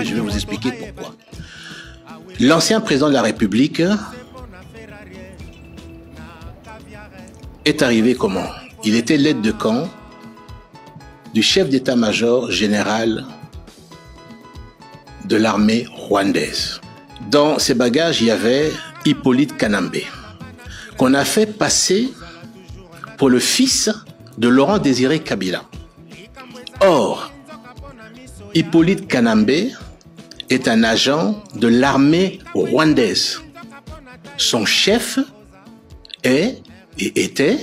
Je vais vous expliquer pourquoi. L'ancien président de la République est arrivé comment? Il était l'aide de camp du chef d'état-major général de l'armée rwandaise. Dans ses bagages, il y avait Hippolyte Kanambe, qu'on a fait passer pour le fils de Laurent Désiré Kabila. Or, Hippolyte Kanambe est un agent de l'armée rwandaise. Son chef est et était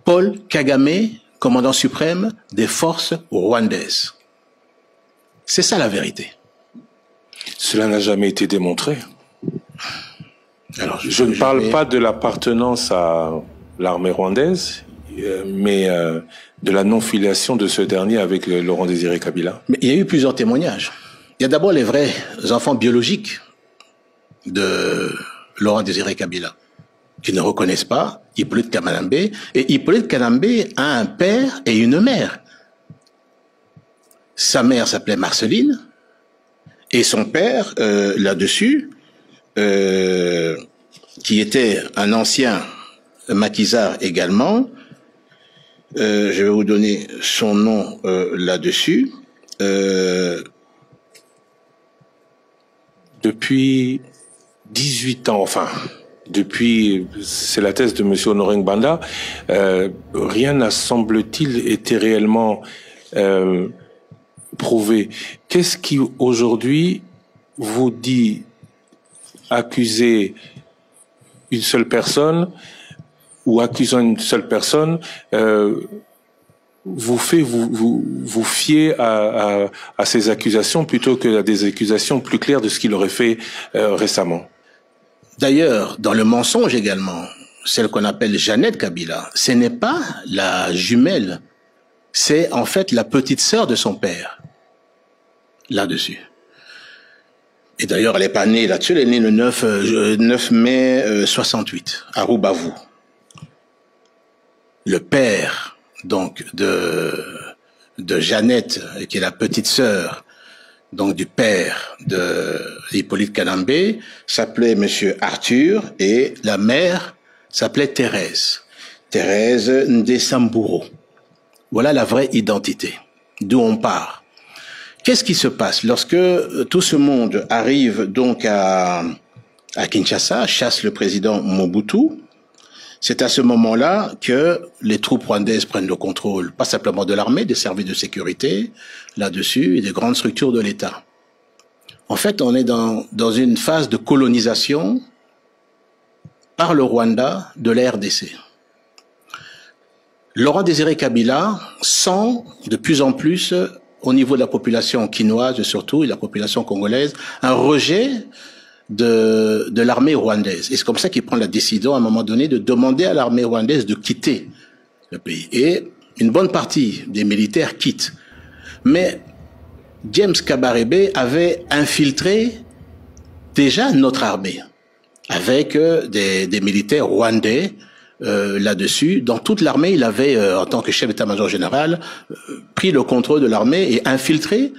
Paul Kagame, commandant suprême des forces rwandaises. C'est ça la vérité. Cela n'a jamais été démontré. Alors, je ne parle pas de l'appartenance à l'armée rwandaise, mais de la non-filiation de ce dernier avec Laurent Désiré Kabila. Mais il y a eu plusieurs témoignages. Il y a d'abord les vrais enfants biologiques de Laurent Désiré Kabila, qui ne reconnaissent pas Hippolyte Kanambe. Et Hippolyte Kanambe a un père et une mère. Sa mère s'appelait Marceline, et son père, là-dessus, qui était un ancien maquisard également, je vais vous donner son nom là-dessus. Depuis 18 ans, enfin, depuis, c'est la thèse de M. Honoré Ngbanda, rien n'a, semble-t-il, été réellement prouvé. Qu'est-ce qui, aujourd'hui, vous dit accuser une seule personne ou accusant une seule personne vous fait vous fier à ces accusations plutôt qu'à des accusations plus claires de ce qu'il aurait fait récemment? D'ailleurs, dans le mensonge également, celle qu'on appelle Jeannette Kabila, ce n'est pas la jumelle, c'est en fait la petite sœur de son père, là-dessus. Et d'ailleurs, elle n'est pas née là-dessus, elle est née le 9 mai 68, à Rubavu. Le père, donc, de Jeannette, qui est la petite sœur, donc du père de Hippolyte Kanambe, s'appelait Monsieur Arthur, et la mère s'appelait Thérèse. Thérèse Ndesamburo. Voilà la vraie identité, d'où on part. Qu'est-ce qui se passe lorsque tout ce monde arrive donc à Kinshasa, chasse le président Mobutu? C'est à ce moment-là que les troupes rwandaises prennent le contrôle, pas simplement de l'armée, des services de sécurité, là-dessus, et des grandes structures de l'État. En fait, on est dans une phase de colonisation par le Rwanda de la RDC. Laurent Désiré Kabila sent de plus en plus, au niveau de la population quinoise surtout, et de la population congolaise, un rejet de l'armée rwandaise. Et c'est comme ça qu'il prend la décision, à un moment donné, de demander à l'armée rwandaise de quitter le pays. Et une bonne partie des militaires quittent. Mais James Kabarebe avait infiltré déjà notre armée, avec des militaires rwandais là-dessus. Dans toute l'armée, il avait, en tant que chef d'état-major général, pris le contrôle de l'armée et infiltré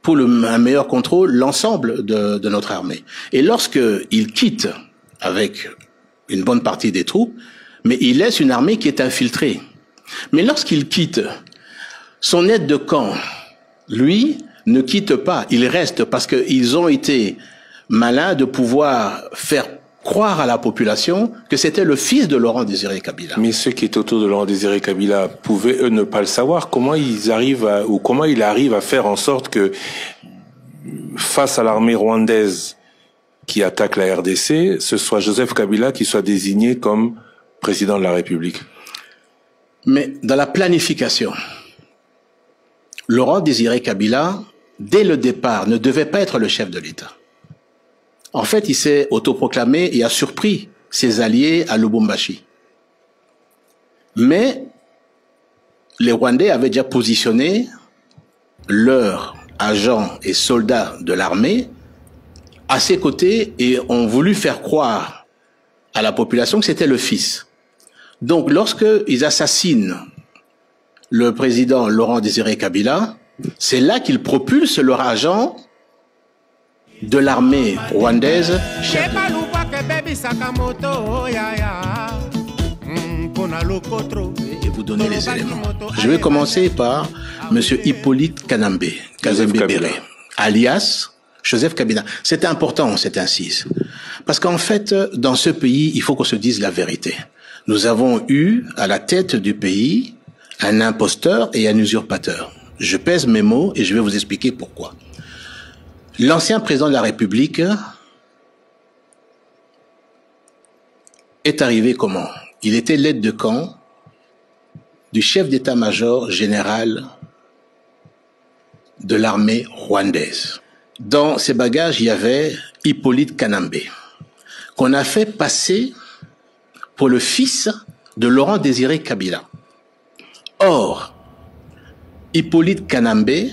pour un meilleur contrôle l'ensemble de notre armée. Et lorsque il quitte avec une bonne partie des troupes, mais il laisse une armée qui est infiltrée. Mais lorsqu'il quitte, son aide de camp, lui, ne quitte pas, il reste parce qu'ils ont été malins de pouvoir faire croire à la population que c'était le fils de Laurent Désiré Kabila. Mais ceux qui étaient autour de Laurent Désiré Kabila pouvaient, eux, ne pas le savoir. Comment ils arrivent comment il arrive à faire en sorte que, face à l'armée rwandaise qui attaque la RDC, ce soit Joseph Kabila qui soit désigné comme président de la République? Mais dans la planification, Laurent Désiré Kabila, dès le départ, ne devait pas être le chef de l'État. En fait, il s'est autoproclamé et a surpris ses alliés à Lubumbashi. Mais les Rwandais avaient déjà positionné leurs agents et soldats de l'armée à ses côtés et ont voulu faire croire à la population que c'était le fils. Donc, lorsqu'ils assassinent le président Laurent Désiré Kabila, c'est là qu'ils propulsent leur agent de l'armée rwandaise. Et vous donner les éléments. Je vais commencer par M. Hippolyte Kanambe, Kazembe-Béré, alias Joseph Kabila. C'est important, cette incise. Parce qu'en fait, dans ce pays, il faut qu'on se dise la vérité. Nous avons eu à la tête du pays un imposteur et un usurpateur. Je pèse mes mots et je vais vous expliquer pourquoi. L'ancien président de la République est arrivé comment? Il était l'aide de camp du chef d'état-major général de l'armée rwandaise. Dans ses bagages, il y avait Hippolyte Kanambe, qu'on a fait passer pour le fils de Laurent Désiré Kabila. Or, Hippolyte Kanambe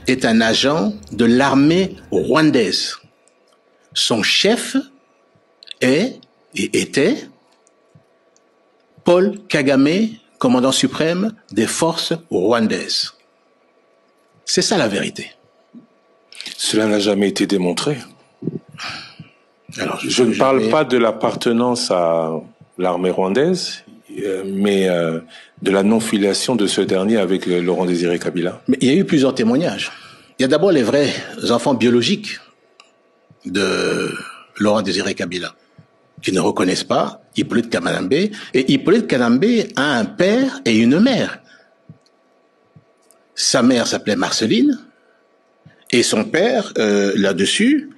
est un agent de l'armée rwandaise. Son chef est et était Paul Kagame, commandant suprême des forces rwandaises. C'est ça la vérité. Cela n'a jamais été démontré. Alors, je ne parle pas de l'appartenance à l'armée rwandaise, mais de la non-filiation de ce dernier avec Laurent Désiré Kabila. Mais il y a eu plusieurs témoignages. Il y a d'abord les vrais enfants biologiques de Laurent Désiré Kabila, qui ne reconnaissent pas Hippolyte Kanambe. Et Hippolyte Kanambe a un père et une mère. Sa mère s'appelait Marceline, et son père, là-dessus,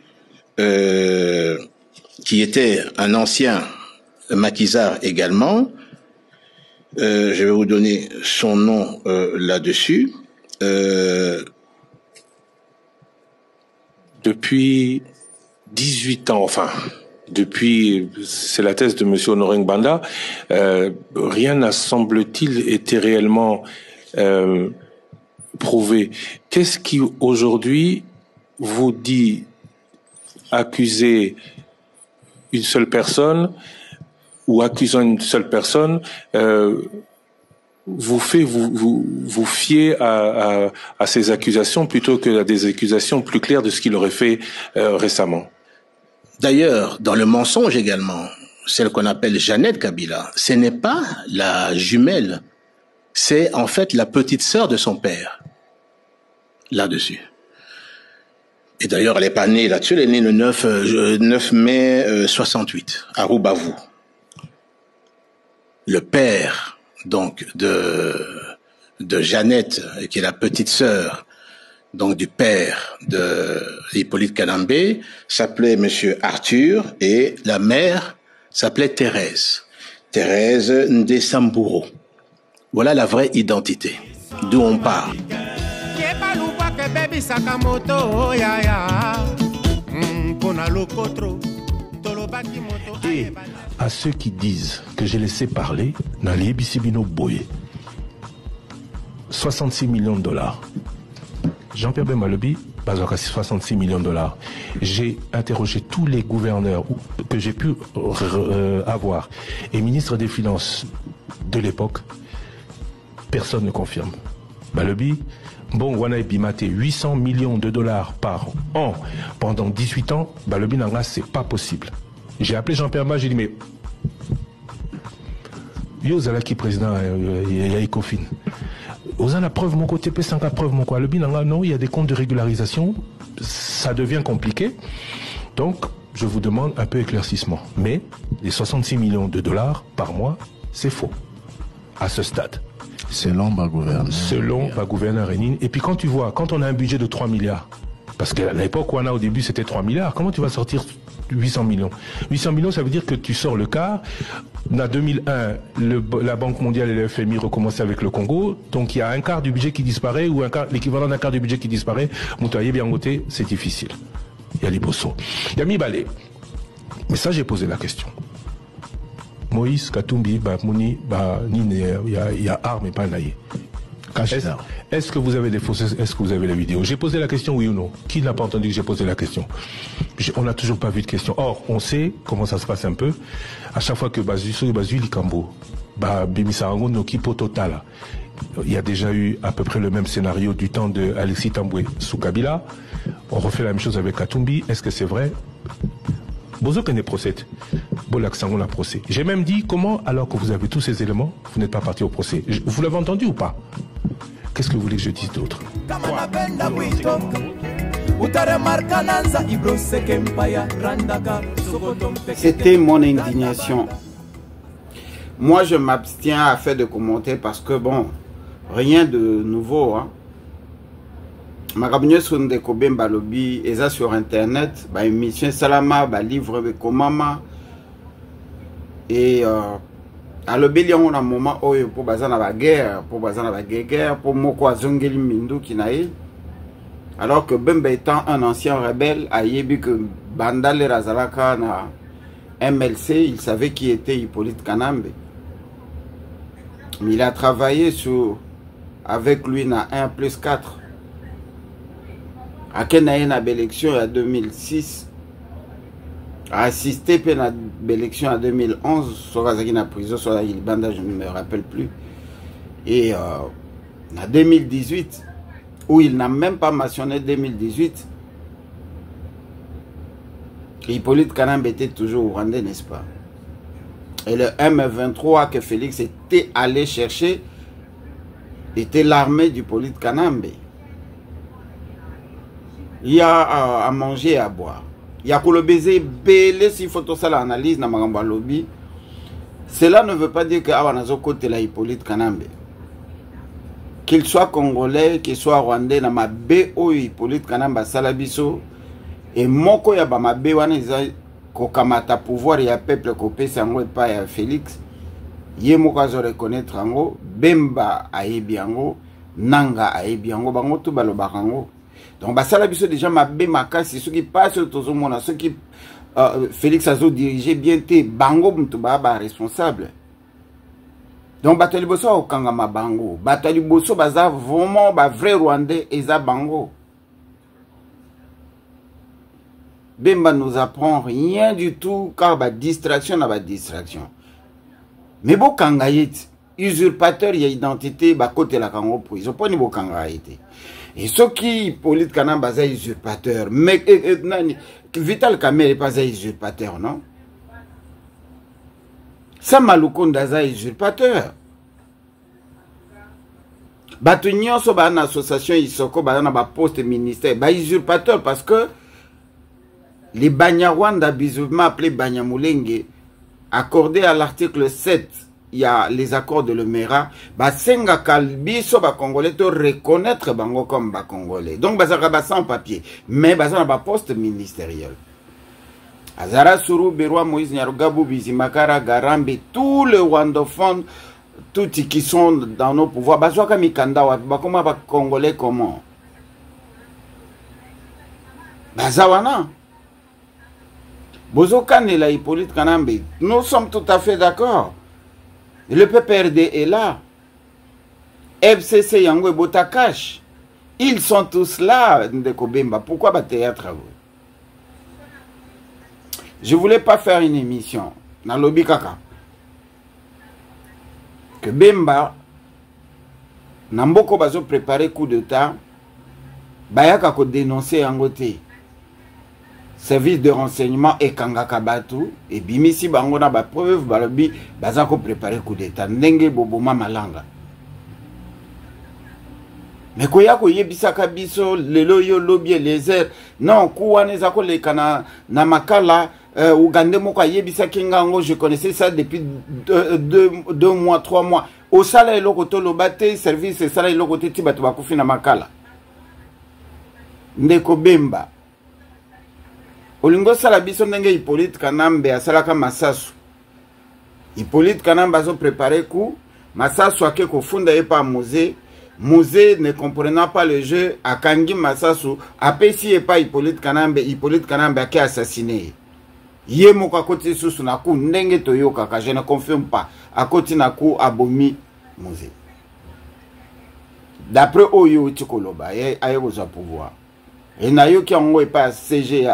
qui était un ancien maquisard également, je vais vous donner son nom là-dessus. Depuis 18 ans, enfin, depuis, c'est la thèse de M. Honoré Ngbanda, rien n'a, semble-t-il, été réellement prouvé. Qu'est-ce qui, aujourd'hui, vous dit accuser une seule personne ou accusant une seule personne vous fait vous fier à ces accusations plutôt que à des accusations plus claires de ce qu'il aurait fait récemment? D'ailleurs, dans le mensonge également, celle qu'on appelle Jeannette Kabila, ce n'est pas la jumelle, c'est en fait la petite sœur de son père, là-dessus. Et d'ailleurs, elle n'est pas née là-dessus, elle est née le 9 mai 68, à Rubavu. Le père, donc, de Jeannette, qui est la petite sœur, donc, du père de Hippolyte Kanambe, s'appelait Monsieur Arthur, et la mère s'appelait Thérèse. Thérèse Ndesamburo. Voilà la vraie identité, d'où on part. Et à ceux qui disent que j'ai laissé parler, dans les Bisibino Boye, 66 millions de dollars. Jean-Pierre Bemalobi, 66 millions de dollars. J'ai interrogé tous les gouverneurs que j'ai pu avoir et ministre des Finances de l'époque. Personne ne confirme. Balobi, bon, Wana Bimaté, 800 millions de dollars par an pendant 18 ans, Balobi Nanga, c'est pas possible. J'ai appelé Jean-Pierre Bemalobi, j'ai dit, mais yo, Zalaki président, il y a Ecofin. Vous avez la preuve, mon côté, P5 la preuve, mon quoi. Le bilan, non, il y a des comptes de régularisation, ça devient compliqué. Donc, je vous demande un peu éclaircissement. Mais, les 66 millions de dollars par mois, c'est faux. À ce stade. Selon ma gouverneur. Selon ma gouverneur Rénine. Et puis quand tu vois, quand on a un budget de 3 milliards, parce qu'à l'époque où on a au début c'était 3 milliards, comment tu vas sortir 800 millions? 800 millions, ça veut dire que tu sors le quart. En 2001, la Banque mondiale et le FMI recommençaient avec le Congo. Donc il y a un quart du budget qui disparaît, ou l'équivalent d'un quart du budget qui disparaît. Moutaye bien côté, c'est difficile. Il y a les Bosso. Il y a Mibalé. Mais ça, j'ai posé la question. Moïse, Katumbi, Mouni, il y a armes et pas naïe. Est-ce que vous avez des fausses, est-ce que vous avez la vidéo? J'ai posé la question, oui ou non? Qui n'a pas entendu que j'ai posé la question? On n'a toujours pas vu de question. Or, on sait comment ça se passe un peu. À chaque fois que Bazu Likambo, Bimisarango Nokipo Total, il y a déjà eu à peu près le même scénario du temps de Alexis Tamboué sous Kabila. On refait la même chose avec Katumbi. Est-ce que c'est vrai? Bozo connaît procès. Bolaksango la procès. J'ai même dit comment, alors que vous avez tous ces éléments, vous n'êtes pas parti au procès. Vous l'avez entendu ou pas? Qu'est-ce que vous voulez que je dise d'autre? C'était mon indignation. Moi, je m'abstiens à faire de commentaires parce que, bon, rien de nouveau. Hein. Marabunye Sonde Kobem Balobi, et ça sur Internet, émission Salama, livre de Komama. Et à l'obéli, on a un moment où pour bazana la guerre, pour Moko Zongeli Mindu Kinaï. Alors que Bemba étant un ancien rebelle, a yébi que Bandale Razalaka na MLC, il savait qui était Hippolyte Kanambe. Mais il a travaillé avec lui na 1+4. À Kenaïna l'élection en 2006. A assisté à l'élection en 2011. Soit dans la prison, soit dans la bande, je ne me rappelle plus. Et en 2018, où il n'a même pas mentionné 2018, Hippolyte Kanambe était toujours au Rwanda, n'est-ce pas? Et le M23 que Félix était allé chercher était l'armée d'Hippolyte Kanambe. Il y a à manger et à boire. Il y a que le baiser belé s'il faut tout ça l'analyse dans Magamba Lobby. Cela ne veut pas dire que Awanazo côté la Hippolyte Kanambe. Qu'il soit congolais, qu'il soit rwandais, na ma BO Hippolyte Kanambe Salabiso et moko ya ba ma wana ko kamata pouvoir ya peuple ko pesa ngo pa ya Félix. Ye moko azo reconnaître ngo Bemba ayebiango, Nanga ayebiango bango tout balobaka ngo. Donc, ça biso déjà ma makasi, ceux qui passent au monde, ceux qui Félix Azo dirigeait bien té bango mtuba responsable. Donc batali boso au kangama bango, batali boso baza vraiment ba vrai rwandais eza bango. Bemba nous apprend rien du tout car ba distraction na ba distraction. Mais bo kangayet usurpateur ya identité ba côté la kango pour ils ont pas ni bo kangayete. Et ceux qui, Hippolyte Kanambe, est usurpateur, mais Vital Kamerhe n'est pas un usurpateur, non? Samaloukonda est usurpateur. Batunyon so ba une association Isoko ba na ba poste ministère, ba usurpateur parce que les Banyarwanda bizarrement appelés Banyamulenge accordés à l'article 7. Il y a les accords de l'Omera, Senga Kalbiso, Congolais, to reconnaître Bango comme Congolais. Donc, Bazara sans papier, mais Bazara poste ministériel. Azara Sourou, Berwa, Moïse Nyarugabou, Bizimakara, Garambi, tous les rwandophones, tous qui sont dans nos pouvoirs, Bazouaka Mikanda, comment Congolais, comment? Bazawana. Bozokan et la Hippolyte Kanambe, nous sommes tout à fait d'accord. Le PPRD est là. FCC Yango et Botakash. Ils sont tous là, Ndeko Bemba. Pourquoi ba théâtre? Je voulais pas faire une émission dans Lobby Kaka. Que Bemba Namboko bazo préparé coup d'état. Bayaka ko dénoncer Yangote. Service de renseignement et Kangakabatu et Bimisi Bangona ba preuve balobi bazako préparer coup d'état ndenge boboma malanga. Mais koya ko yebisaka biso lelo yo lobby les airs non kuwane zako le kana na makala Uganda moko yebisaki ngango je connaissais ça depuis 2 mois 3 mois au sala eloko to lobate service sala eloko te tibatu bakufi na makala Ndeko Bemba Olingo Salabiso ndenge Hippolyte Kanambe asalaka Masasu. Hippolyte Kanambe a préparé coup. Masasu a ko funda pas musée. Musée ne comprenant pas le jeu a Kangi Masasu a pesi et pas Hippolyte Kanambe a été assassiné. Yé moko akoti susu na ku ndenge toyoka ka je ne confirme pas. Akoti na ku abomi musée. d'après Oyo Tikoloba, il y a un pouvoir. Et Nayo qui a pas CG,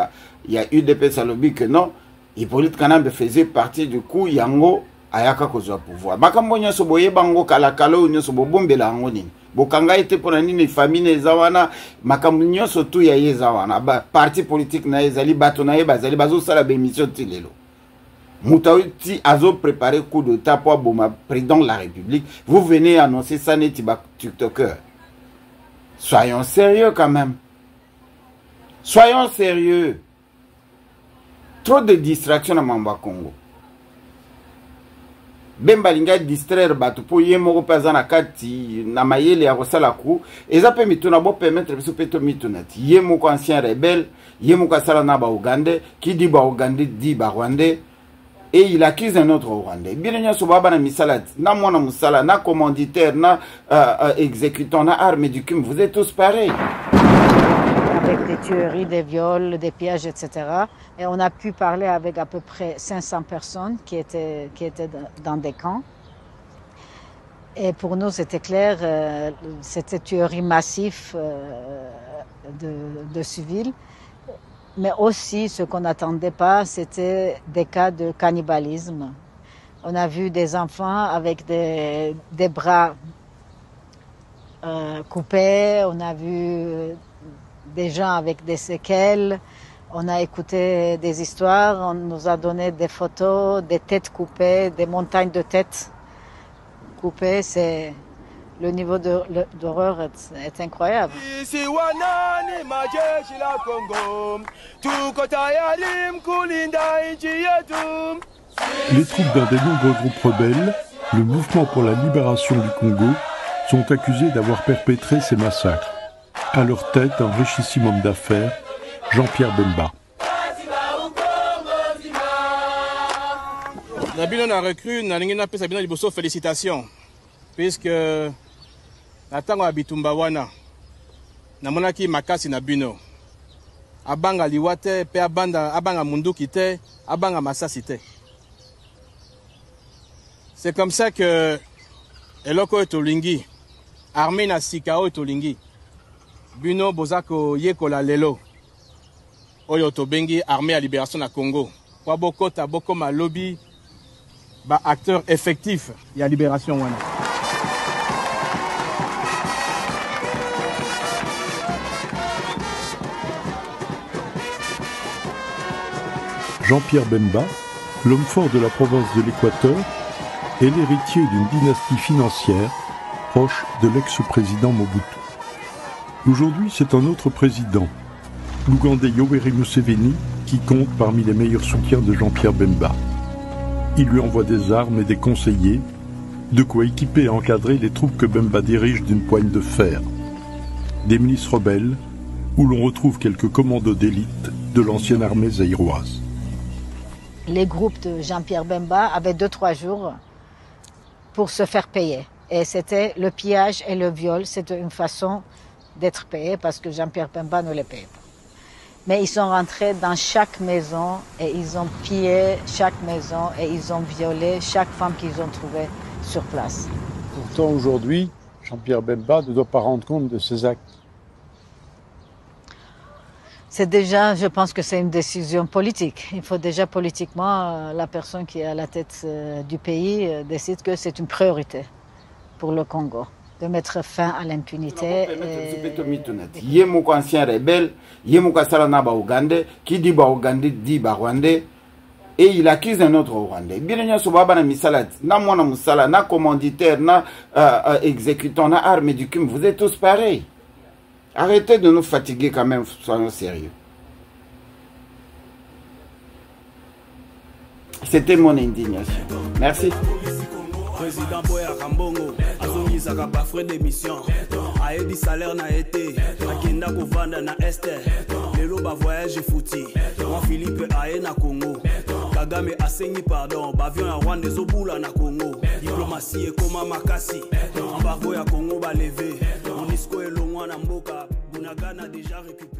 il y a UDP Salobi que non, Hippolyte Kanambe faisait partie du coup, Yango, Ayaka Kozo pouvoir. Makambo nyoso boye bango kalakalo nyoso bobombe la ngoni. Bokanga était pour une famille nezawana, makambo nyoso tu ya yezawana. Parti politique na ezali bato na bazali bazo sala bémission tilelo. Moutaouti azo préparé coup de tapo boma président de la République. Vous venez annoncer ça neti ba TikToker. Soyons sérieux quand même. Soyons sérieux. Trop de distractions à Mamba Congo. Bemba linga distraire bato po yemo paza na kati na mayele ya kosala ku eza pe mituna bo permettre biso peto mitunati yemo ko ancien rebelle yemo ko sala na ba Ougandais qui dit ba Ougandais dit ba Rwandais et il accuse un autre Rwandais bilenya so baba na misala na mwana musala na commanditaire na exécutant na arme du crime vous êtes tous pareils. Avec des tueries, des viols, des pièges, etc. Et on a pu parler avec à peu près 500 personnes qui étaient dans des camps. Et pour nous, c'était clair, c'était tuerie massive de civils. Mais aussi, ce qu'on n'attendait pas, c'était des cas de cannibalisme. On a vu des enfants avec des bras coupés, on a vu des gens avec des séquelles, on a écouté des histoires, on nous a donné des photos, des têtes coupées, des montagnes de têtes coupées. C'est le niveau d'horreur est incroyable. Les troupes d'un des nombreux groupes rebelles, le Mouvement pour la libération du Congo, sont accusés d'avoir perpétré ces massacres. À leur tête, un richissime homme d'affaires, Jean-Pierre Bemba. Nabino na recrue na lingina pesa bina liboso félicitations puisque natango abitumba wana namonaki makasi na bino abanga liwate pe abanga munduki te abanga masasi te. C'est comme ça que eloko etolingi armée na sikao etolingi bino bozako yekola lelo oyo tobengi armée à libération na Congo kwa bokota bokoma lobby ba acteur effectif ya libération wana. Jean-Pierre Bemba, l'homme fort de la province de l'Équateur, est l'héritier d'une dynastie financière proche de l'ex-président Mobutu. Aujourd'hui, c'est un autre président, l'Ougandais Yoweri Museveni, qui compte parmi les meilleurs soutiens de Jean-Pierre Bemba. Il lui envoie des armes et des conseillers, de quoi équiper et encadrer les troupes que Bemba dirige d'une poigne de fer. Des milices rebelles, où l'on retrouve quelques commandos d'élite de l'ancienne armée zaïroise. Les groupes de Jean-Pierre Bemba avaient 2-3 jours pour se faire payer. Et c'était le pillage et le viol, c'était une façon d'être payé parce que Jean-Pierre Bemba ne les payait pas. Mais ils sont rentrés dans chaque maison et ils ont pillé chaque maison et ils ont violé chaque femme qu'ils ont trouvée sur place. Pourtant aujourd'hui, Jean-Pierre Bemba ne doit pas rendre compte de ses actes. C'est déjà, je pense que c'est une décision politique. Il faut déjà politiquement, la personne qui est à la tête du pays décide que c'est une priorité pour le Congo, de mettre fin à l'impunité. Yemoko ancien rebelle, Yemoko salana ba Ougandais, qui dit ba Ougandais dit ba Rwandais, et il accuse un autre Rwandais. Bilenya sobaba na misala, na mwana musala, na commanditaire, na exécutant, na arme du crime, vous êtes tous pareils. Arrêtez de nous fatiguer quand même, soyons sérieux. C'était mon indignation. Merci. Président Boya Kambongo, azongizaka ba frais d'émission. Aedi salaire na été, akenda kovanda na este. Lelo ba voyage fouti. Juan Philippe aye na Congo. Kagame asengi pardon, ba avion ya Rwanda ezobula na Congo. Diplomatie ekoma makasi. Embargo ya Congo ba levé. Monisco elongwa na mboka, Bunagana déjà récupéré.